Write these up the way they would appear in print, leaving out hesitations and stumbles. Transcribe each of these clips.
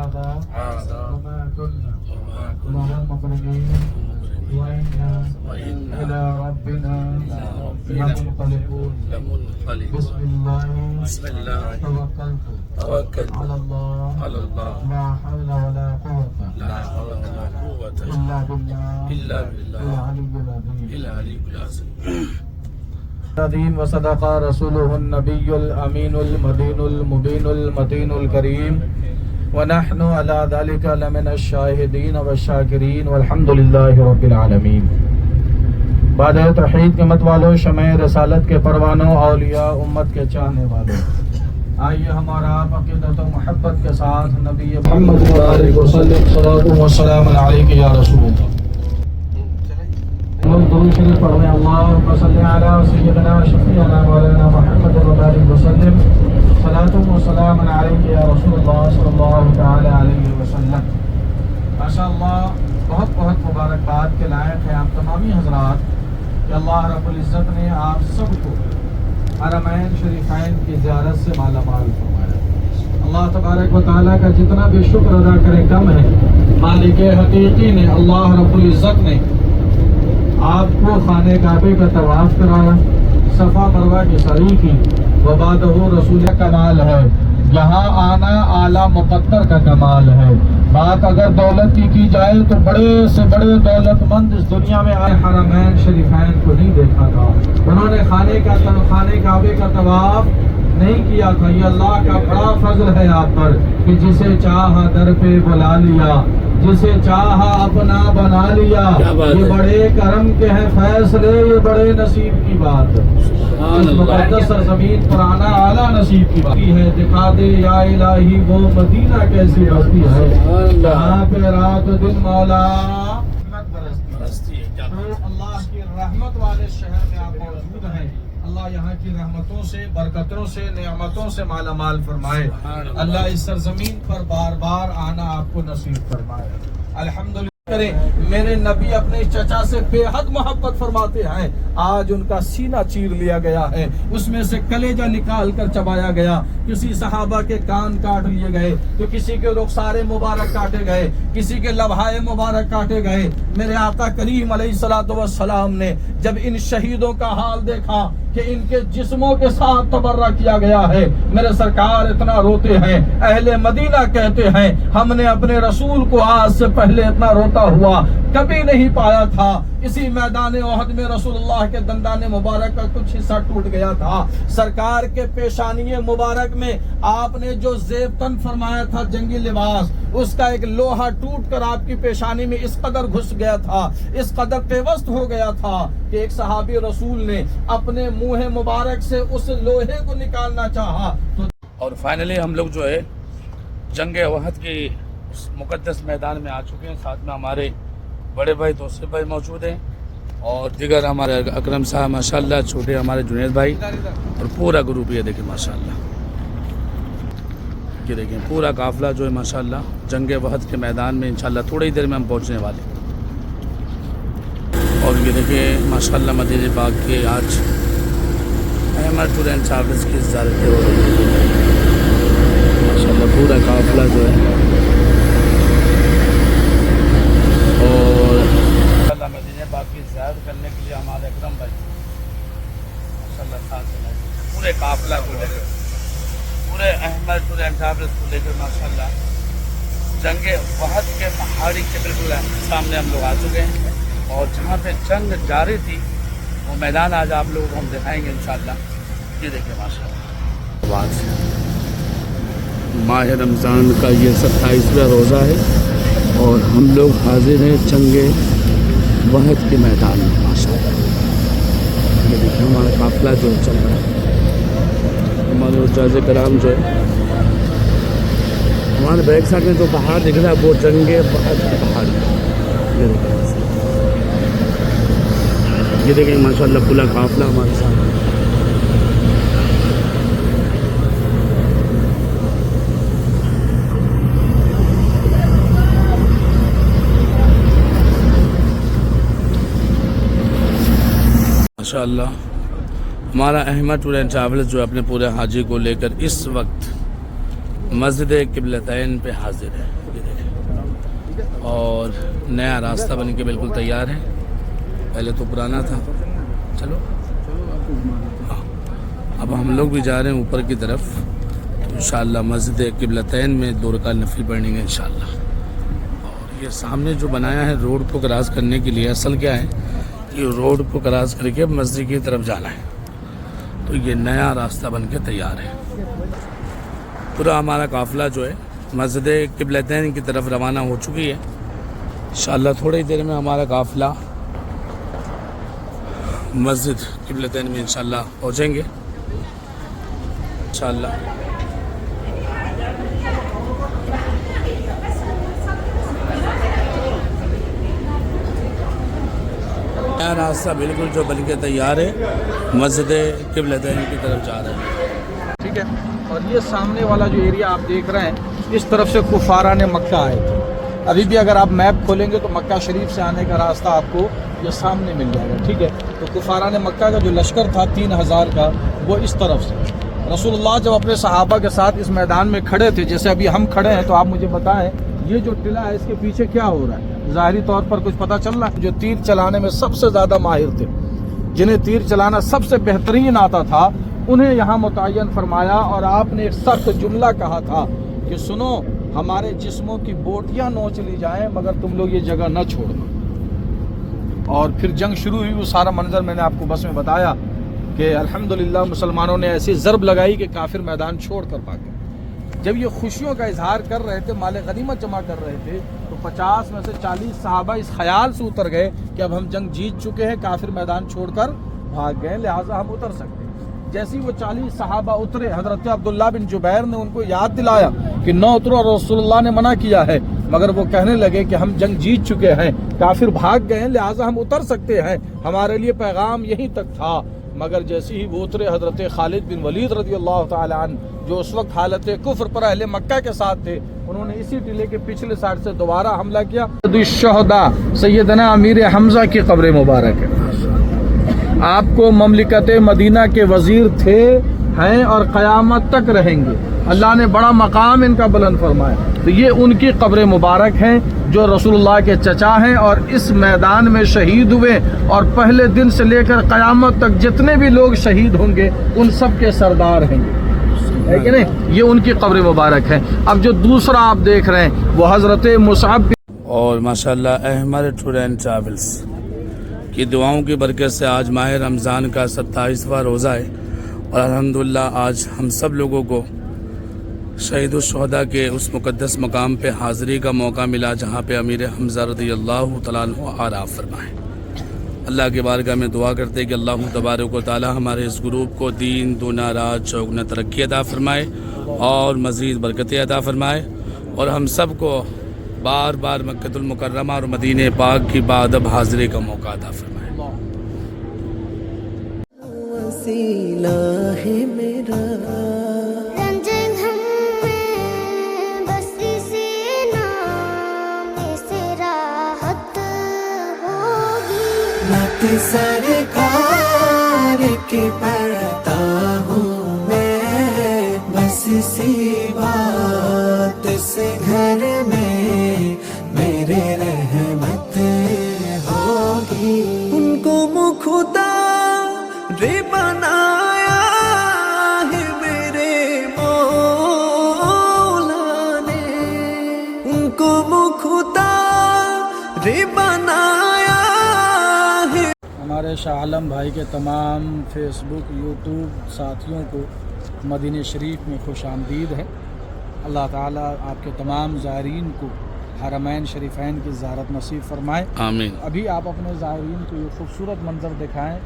هذا وما كنا لنا مقرنين وإنا إلى ربنا لمنقلبون بسم الله توكلت على الله لا حول ولا قوة إلا بالله العلي العظيم وصدق رسوله النبي الأمين المدين المبين المتين الكريم ونحن على ذلك لمن الشاهدين والشاكرين والحمد لله رب العالمين. بعد توحید کے مت والوں، شمع رسالت کے پروانوں، اولیاء امت کے چاہنے والوں، آئیے ہمارا عقیدت و محبت کے ساتھ نبی محمد علیہ وسلم صلوات و سلام علیک یا رسول اللہ درود شریف پڑھیں. اللہم صلی علی سیدنا شفیعنا مولانا محمد علیہ وسلم صلوات و سلام علیک یا رسول اللہ صلی اللہ تعالی علیہ وسلم. ماشاءاللہ بہت بہت مبارکباد کے لائق ہے آپ تمامی حضرات کہ اللہ رب العزت نے آپ سب کو حرمین شریفین کی زیارت سے مالا مال فرمایا. اللہ تبارک و تعالیٰ کا جتنا بھی شکر ادا کرے کم ہے. مالک حقیقی نے اللہ رب العزت نے آپ کو خانہ کعبے کا طواف کرایا، صفا مروہ کی سعی کی، وبعدہ رسول کمال ہے. یہاں آنا اعلیٰ مقدر کا کمال ہے. بات اگر دولت کی جائے تو بڑے سے بڑے دولت مند اس دنیا میں آئے حرمین شریفین کو نہیں دیکھا تھا. انہوں نے خانہ کعبے کا طواف نہیں کیا تھا. یہ اللہ کا بڑا فضل ہے آپ پر کہ جسے چاہا در پہ بلا لیا، جسے چاہا اپنا بنا لیا. یہ بڑے کرم کے ہیں فیصلے، یہ بڑے نصیب کی بات. اس مقدس سرزمین پر آنا اعلیٰ نصیب کی بات ہے. دکھا دے یا الہی وہ مدینہ کیسی بستی ہے جہاں پہ رات دن مولا رحمت برستی ہے. تو اللہ کی رحمت والے شہر میں آپ موجود ہیں. اللہ یہاں کی رحمتوں سے، برکتوں سے، نعمتوں سے مالا مال فرمائے. اللہ اس سرزمین پر بار بار آنا آپ کو نصیب فرمائے. الحمدللہ کریں. میرے نبی اپنے چچا سے بے حد محبت فرماتے ہیں. آج ان کا سینہ چیر لیا گیا ہے، اس میں سے کلیجہ نکال کر چبایا گیا. کسی صحابہ کے کان کاٹ لیے گئے تو کسی کے رخسارے مبارک کاٹے گئے، کسی کے لبھائے مبارک کاٹے گئے. میرے آقا کریم علیہ الصلوۃ والسلام نے جب ان شہیدوں کا حال دیکھا کہ ان کے جسموں کے ساتھ تبرہ کیا گیا ہے، میرے سرکار اتنا روتے ہیں. اہل مدینہ کہتے ہیں ہم نے اپنے رسول کو آج سے پہلے اتنا روتا ہوا کبھی نہیں پایا تھا. اسی میدان احد میں رسول اللہ کے دندان مبارک کا کچھ حصہ ٹوٹ گیا تھا. سرکار کے پیشانی مبارک میں آپ نے جو زیب تن فرمایا تھا جنگی لباس، اس کا ایک لوہا ٹوٹ کر آپ کی پیشانی میں اس قدر گھس گیا تھا، اس قدر پیوست ہو گیا تھا کہ ایک صحابی رسول نے اپنے منہ مبارک سے اس لوہے کو نکالنا چاہا. اور فائنلی ہم لوگ جو ہے جنگ احد کے مقدس میدان میں آ چکے ہیں. ساتھ میں ہمارے بڑے بھائی دوسرے بھائی موجود ہیں اور دیگر ہمارے اکرم صاحب ماشاءاللہ، چھوٹے ہمارے جنید بھائی اور پورا گروپ یہ دیکھیں ماشاءاللہ. یہ دیکھیں پورا قافلہ جو ہے ماشاءاللہ جنگ احد کے میدان میں انشاءاللہ تھوڑی دیر میں ہم پہنچنے والے. اور یہ دیکھیں ماشاءاللہ مدینہ پاک کے آج احمد ٹور اینڈ ٹریولز کی زیارتیں ہو رہی ہیں. ماشاءاللہ پورا قافلہ جو ہے اور مدینہ پاک کی زیارت کرنے کے لیے ہمارے اکرم بھائی ماشاءاللہ ساتھ میں پورے قافلہ کو لے کر، پورے احمد ٹور اینڈ ٹریولز کو لے کر ماشاءاللہ جنگ احد کے پہاڑی کے بالکل سامنے ہم لوگ آ چکے ہیں. اور جہاں پہ جنگ جاری تھی وہ میدان آج آپ لوگوں کو ہم دکھائیں گے انشاءاللہ. یہ دیکھیں ماشاءاللہ ماہ رمضان کا یہ 27واں روزہ ہے اور ہم لوگ حاضر ہیں جنگ احد کے میدان میں ماشاءاللہ. یہ دیکھیں ہمارا قافلہ جو چل رہا ہے، ہمارے حجاج کرام جو ہے ہمارے بیک سائڈ میں جو پہاڑ دکھ رہا ہے وہ جنگ احد کے پہاڑ. یہ دیکھیں ماشاءاللہ پورا قافلہ ہمارے ساتھ. ماشاءاللہ ہمارا احمد ٹور اینڈ ٹریولز جو اپنے پورے حاجی کو لے کر اس وقت مسجد قبلتین پہ حاضر ہے، یہ دیکھیں، اور نیا راستہ بن کے بالکل تیار ہے، پہلے تو پرانا تھا۔ چلو ہاں، اب ہم لوگ بھی جا رہے ہیں اوپر کی طرف، انشاءاللہ مسجد قبلتین میں 2 رکعت نفل پڑھیں گے انشاءاللہ۔ اور یہ سامنے جو بنایا ہے روڈ کو کراس کرنے کے لیے، اصل کیا ہے، یہ روڈ کو کراس کر کے مسجد کی طرف جانا ہے، تو یہ نیا راستہ بن کے تیار ہے۔ پورا ہمارا قافلہ جو ہے مسجد قبلتین کی طرف روانہ ہو چکی ہے، انشاءاللہ تھوڑی دیر میں ہمارا قافلہ مسجد قبلتین میں انشاءاللہ پہنچیں گے انشاءاللہ۔ نیا راستہ بالکل جو بن کے تیار ہے، مسجد قبلتین کی طرف جا رہا ہے۔ ٹھیک ہے، اور یہ سامنے والا جو ایریا آپ دیکھ رہے ہیں، اس طرف سے کفاران مکہ آئے تھے۔ ابھی بھی اگر آپ میپ کھولیں گے تو مکہ شریف سے آنے کا راستہ آپ کو یہ سامنے مل جائے گا۔ ٹھیک ہے، تو کفاران مکہ کا جو لشکر تھا 3000 کا، وہ اس طرف سے۔ رسول اللہ جب اپنے صحابہ کے ساتھ اس میدان میں کھڑے تھے، جیسے ابھی ہم کھڑے ہیں، تو آپ مجھے بتائیں یہ جو ٹلہ ہے اس کے پیچھے کیا ہو رہا ہے؟ ظاہری طور پر کچھ پتہ چل رہا ہے؟ جو تیر چلانے میں سب سے زیادہ ماہر تھے، جنہیں تیر چلانا سب سے بہترین آتا تھا، انہیں یہاں متعین فرمایا، اور آپ نے ایک سخت جملہ کہا تھا کہ سنو، ہمارے جسموں کی بوٹیاں نوچ لی جائیں مگر تم لوگ یہ جگہ نہ چھوڑنا۔ اور پھر جنگ شروع ہوئی، وہ سارا منظر میں نے آپ کو بس میں بتایا کہ الحمدللہ مسلمانوں نے ایسی ضرب لگائی کہ کافر میدان چھوڑ کر بھاگے۔ جب یہ خوشیوں کا اظہار کر رہے تھے، مال غنیمت جمع کر رہے تھے، تو 50 میں سے 40 صحابہ اس خیال سے اتر گئے کہ اب ہم جنگ جیت چکے ہیں، کافر میدان چھوڑ کر بھاگ گئے، لہٰذا ہم اتر سکتے ہیں۔ جیسے وہ 40 صحابہ اترے، حضرت عبداللہ بن جبیر نے ان کو یاد دلایا کہ نہ اترو، اور رسول اللہ نے منع کیا ہے، مگر وہ کہنے لگے کہ ہم جنگ جیت چکے ہیں، کافر بھاگ گئے ہیں، لہٰذا ہم اتر سکتے ہیں، ہمارے لیے پیغام یہیں تک تھا۔ مگر جیسے ہی وہ اترے، حضرت خالد بن ولید رضی اللہ تعالی عنہ، جو اس وقت حالت کفر پر اہل مکہ کے ساتھ تھے، انہوں نے اسی ٹلے کے پچھلے سائڈ سے دوبارہ حملہ کیا۔ الشہداء سیدنا امیر حمزہ کی قبر مبارک ہے، آپ کو مملکت مدینہ کے وزیر تھے، ہیں، اور قیامت تک رہیں گے۔ اللہ نے بڑا مقام ان کا بلند فرمایا، تو یہ ان کی قبر مبارک ہیں جو رسول اللہ کے چچا ہیں، اور اس میدان میں شہید ہوئے، اور پہلے دن سے لے کر قیامت تک جتنے بھی لوگ شہید ہوں گے ان سب کے سردار ہیں، ہے کہ نہیں؟ یہ ان کی قبر مبارک ہے۔ اب جو دوسرا آپ دیکھ رہے ہیں وہ حضرت مصعب، اور ماشاءاللہ احمد ٹور اینڈ ٹریولز کی دعاؤں کی برکت سے آج ماہ رمضان کا 27واں روزہ ہے، اور الحمدللہ آج ہم سب لوگوں کو شہید الشہداء کے اس مقدس مقام پہ حاضری کا موقع ملا جہاں پہ امیر حمزہ رضی اللہ تعالیٰ عنہ آراف فرمائے۔ اللہ کے بارگاہ میں دعا کرتے کہ اللہ تبارک و تعالیٰ ہمارے اس گروپ کو دین دونا رات چوگنا ترقی عطا فرمائے اور مزید برکتیں عطا فرمائے، اور ہم سب کو بار بار مکہ المکرمہ اور مدینہ پاک کی بادب حاضری کا موقع عطا فرمائے۔ وسیلہ ہے میرا سرکار کی پڑھتا ہوں میں، بس اسی بات سے گھر میں میرے رحمت ہوگی۔ ان کو خدا رے بنایا ہے میرے مولا نے، ان کو خدا رے بنایا۔ ہمارے شاہ عالم بھائی کے تمام فیس بک یوٹیوب ساتھیوں کو مدینہ شریف میں خوش آمدید ہے۔ اللہ تعالیٰ آپ کے تمام زائرین کو حرمین شریفین کی زیارت نصیب فرمائے، آمین۔ ابھی آپ اپنے زائرین کو یہ خوبصورت منظر دکھائیں،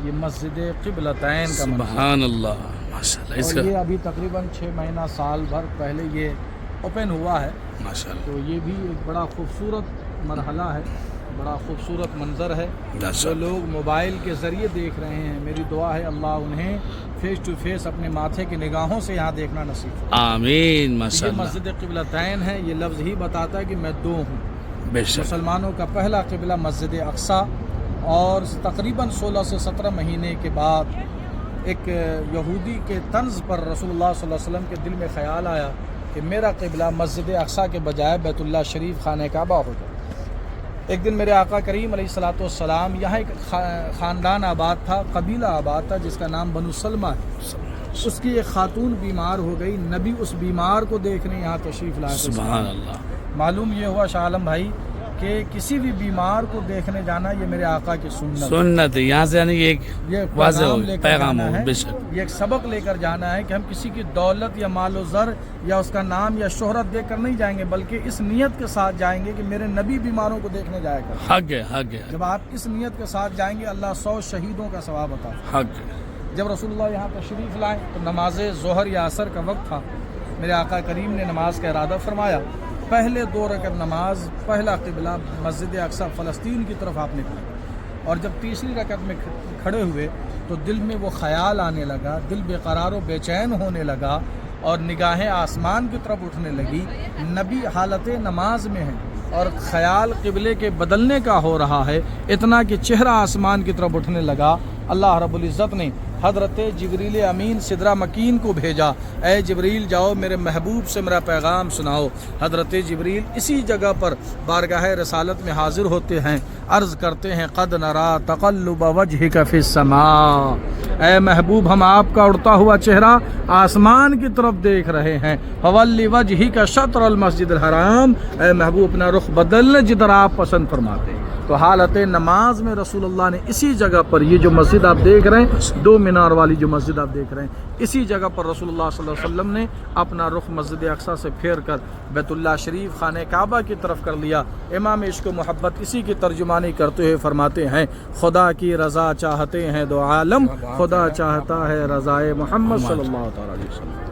یہ مسجد قبلتین کا منظر، سبحان اللہ، ماشاءاللہ، اس اور کا یہ ابھی تقریباً 6 مہینہ سال بھر پہلے یہ اوپن ہوا ہے، ماشاءاللہ تو یہ بھی ایک بڑا خوبصورت مرحلہ ہے، بڑا خوبصورت منظر ہے۔ جو لوگ موبائل کے ذریعے دیکھ رہے ہیں، میری دعا ہے اللہ انہیں فیس ٹو فیس اپنے ماتھے کی نگاہوں سے یہاں دیکھنا نصیب فرمائے۔ آمین، یہ ماشاءاللہ، مسجد قبلتین ہے، یہ لفظ ہی بتاتا ہے کہ میں دو ہوں۔ بے شک، مسلمانوں کا پہلا قبلہ مسجد اقصیٰ، اور تقریباً 16 سے 17 مہینے کے بعد ایک یہودی کے طنز پر رسول اللہ صلی اللہ علیہ وسلم کے دل میں خیال آیا کہ میرا قبلہ مسجد اقصی کے بجائے بیت اللہ شریف خانہ کعبہ ہو جائے۔ ایک دن میرے آقا کریم علیہ الصلوۃ والسلام یہاں ایک خاندان آباد تھا، قبیلہ آباد تھا جس کا نام بنو سلمہ ہے۔ اس کی ایک خاتون بیمار ہو گئی، نبی اس بیمار کو دیکھنے یہاں تشریف لائے۔ سبحان اللہ۔ معلوم یہ ہوا شاہ عالم بھائی کہ کسی بھی بیمار کو دیکھنے جانا یہ میرے آقا کی سنت ہے، یہاں سے یعنی یہ واضح ہو پیغام ہو، بے شک یہ ایک سبق لے کر جانا ہے کہ ہم کسی کی دولت یا مال و زر یا اس کا نام یا شہرت دیکھ کر نہیں جائیں گے، بلکہ اس نیت کے ساتھ جائیں گے کہ میرے نبی بیماروں کو دیکھنے جایا کر۔ حق ہے، حق ہے، جب آپ اس نیت کے ساتھ جائیں گے اللہ 100 شہیدوں کا ثواب عطا۔ حق ہے۔ جب رسول اللہ یہاں تشریف لائے تو نماز ظہر یا عصر کا وقت تھا، میرے آقا کریم نے نماز کا ارادہ فرمایا۔ پہلے 2 رکعت نماز، پہلا قبلہ مسجد اقصی فلسطین کی طرف آپ نکلے، اور جب تیسری رکعت میں کھڑے ہوئے تو دل میں وہ خیال آنے لگا، دل بے قرار و بے چین ہونے لگا اور نگاہیں آسمان کی طرف اٹھنے لگی۔ نبی حالت نماز میں ہیں اور خیال قبلے کے بدلنے کا ہو رہا ہے، اتنا کہ چہرہ آسمان کی طرف اٹھنے لگا۔ اللہ رب العزت نے حضرت جبریل امین سدرہ مکین کو بھیجا، اے جبریل جاؤ میرے محبوب سے میرا پیغام سناؤ۔ حضرت جبریل اسی جگہ پر بارگاہ رسالت میں حاضر ہوتے ہیں، عرض کرتے ہیں قد نرا تقلب وجہک فی السماء، اے محبوب ہم آپ کا اڑتا ہوا چہرہ آسمان کی طرف دیکھ رہے ہیں، فولی وجہک شطر المسجد الحرام، اے محبوب اپنا رخ بدل جدھر آپ پسند فرماتے ہیں۔ تو حالت نماز میں رسول اللہ نے اسی جگہ پر، یہ جو مسجد آپ دیکھ رہے ہیں 2 مینار والی جو مسجد آپ دیکھ رہے ہیں، اسی جگہ پر رسول اللہ صلی اللہ علیہ وسلم نے اپنا رخ مسجد اقصی سے پھیر کر بیت اللہ شریف خانہ کعبہ کی طرف کر لیا۔ امام عشق و محبت اسی کی ترجمانی کرتے ہوئے فرماتے ہیں خدا کی رضا چاہتے ہیں 2 عالم، خدا چاہتا ہے رضائے محمد صلی اللہ علیہ وسلم۔